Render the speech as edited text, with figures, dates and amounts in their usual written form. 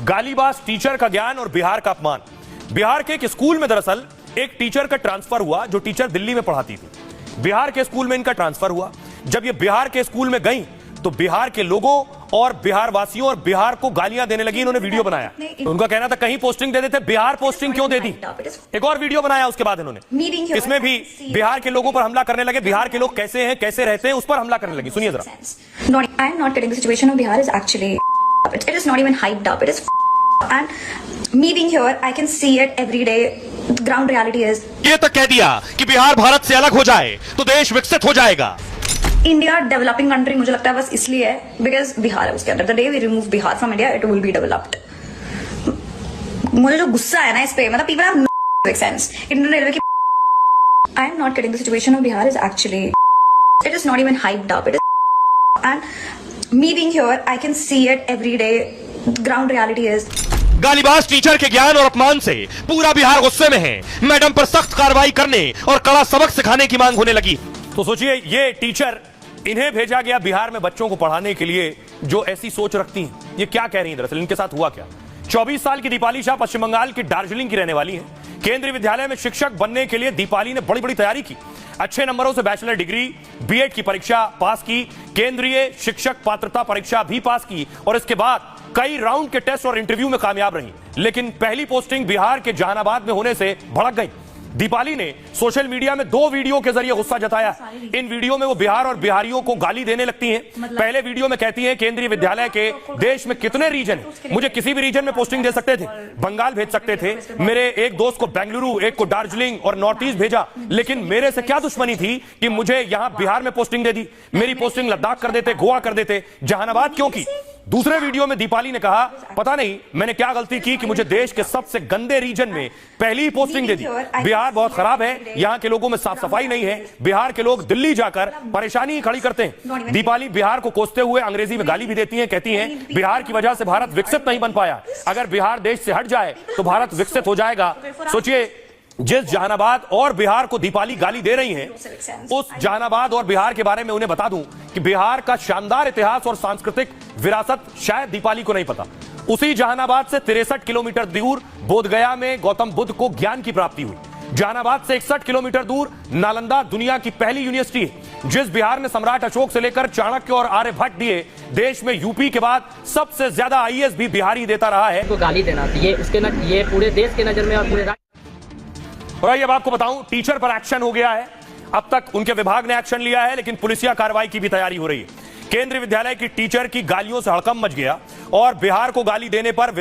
गालीबाज teacher का ज्ञान और बिहार का अपमान। बिहार के एक स्कूल में दरअसल एक टीचर का ट्रांसफर हुआ जो टीचर दिल्ली में पढ़ाती थी। बिहार के स्कूल में इनका ट्रांसफर हुआ। जब ये बिहार के स्कूल में गई तो बिहार के लोगों और बिहार वासियों और बिहार को गालियां देने लगी। इन्होंने वीडियो बनाया, उनका कहना था कहीं पोस्टिंग दे देते, बिहार पोस्टिंग क्यों दे दी। एक और वीडियो बनाया उसके बाद इन्होंने, इसमें भी बिहार के लोगों पर हमला करने लगे। बिहार के लोग कैसे हैं, कैसे रहते हैं, उस पर हमला करने लगी। सुनिए जरा। I am not kidding. The situation of Bihar is actually, it is not even hyped up. It is and me being here, I can see it every day. The ground reality is. ये तक कह दिया कि बिहार भारत से अलग हो जाए तो देश विकसित हो जाएगा। इंडिया डेवलपिंग कंट्री मुझे लगता है बस इसलिए है बिकॉज बिहार है उसके अंदर। The day we remove Bihar from India it will be developed. मुझे जो गुस्सा है ना इस पे, मतलब people have no sense. Indian railway की I am not kidding, the situation of Bihar is actually, it is not even hyped up. It is and me being here I can see it every day. Ground reality is गालीबाज teacher के ज्ञान और अपमान से पूरा बिहार गुस्से में है। मैडम पर सख्त कार्रवाई करने और कड़ा सबक सिखाने की मांग होने लगी। तो सोचिए, ये टीचर, इन्हें भेजा गया बिहार में बच्चों को पढ़ाने के लिए जो ऐसी सोच रखती हैं। ये क्या कह रही हैं, दरअसल इनके साथ हुआ क्या। 24 साल की दीपाली शाह पश्चिम बंगाल के दार्जिलिंग की रहने वाली है। केंद्रीय विद्यालय में शिक्षक बनने के लिए दीपाली ने बड़ी बड़ी तैयारी की। अच्छे नंबरों से बैचलर डिग्री, बीएड की परीक्षा पास की, केंद्रीय शिक्षक पात्रता परीक्षा भी पास की और इसके बाद कई राउंड के टेस्ट और इंटरव्यू में कामयाब रही। लेकिन पहली पोस्टिंग बिहार के जहानाबाद में होने से भड़क गई। दीपाली ने सोशल मीडिया में 2 वीडियो के जरिए गुस्सा जताया। इन वीडियो में वो बिहार और बिहारियों को गाली देने लगती हैं। पहले वीडियो में कहती हैं केंद्रीय विद्यालय के देश में कितने रीजन हैं, मुझे किसी भी रीजन में पोस्टिंग दे सकते थे, बंगाल भेज सकते थे। मेरे एक दोस्त को बेंगलुरु, एक को दार्जिलिंग और नॉर्थ ईस्ट भेजा, लेकिन मेरे से क्या दुश्मनी थी कि मुझे यहां बिहार में पोस्टिंग दे दी। मेरी पोस्टिंग लद्दाख कर देते, गोवा कर देते, जहानाबाद क्यों की। दूसरे वीडियो में दीपाली ने कहा, पता नहीं मैंने क्या गलती की कि मुझे देश के सबसे गंदे रीजन में पहली पोस्टिंग दे दी। बिहार बहुत खराब है, यहाँ के लोगों में साफ सफाई नहीं है, बिहार के लोग दिल्ली जाकर परेशानी खड़ी करते हैं। दीपाली बिहार को कोसते हुए अंग्रेजी में गाली भी देती हैं, कहती हैं बिहार की वजह से भारत विकसित नहीं बन पाया, अगर बिहार देश से हट जाए तो भारत विकसित हो जाएगा। सोचिए, जिस जहानाबाद और बिहार को दीपाली गाली दे रही हैं, उस जहानाबाद और बिहार के बारे में उन्हें बता दूं कि बिहार का शानदार इतिहास और सांस्कृतिक विरासत शायद दीपाली को नहीं पता। उसी जहानाबाद से 63 किलोमीटर दूर बोधगया में गौतम बुद्ध को ज्ञान की प्राप्ति हुई। जहानाबाद से 61 किलोमीटर दूर नालंदा दुनिया की पहली यूनिवर्सिटी है। जिस बिहार ने सम्राट अशोक से लेकर चाणक्य और आर्यभट्ट दिए, देश में यूपी के बाद सबसे ज्यादा आईएएस भी बिहारी देता रहा है। तो गाली देना ये उसके ये पूरे देश के नजर में और पूरे और अब आपको बताऊं, टीचर पर एक्शन हो गया है। अब तक उनके विभाग ने एक्शन लिया है, लेकिन पुलिसिया कार्रवाई की भी तैयारी हो रही है। केंद्रीय विद्यालय की टीचर की गालियों से हड़कंप मच गया और बिहार को गाली देने पर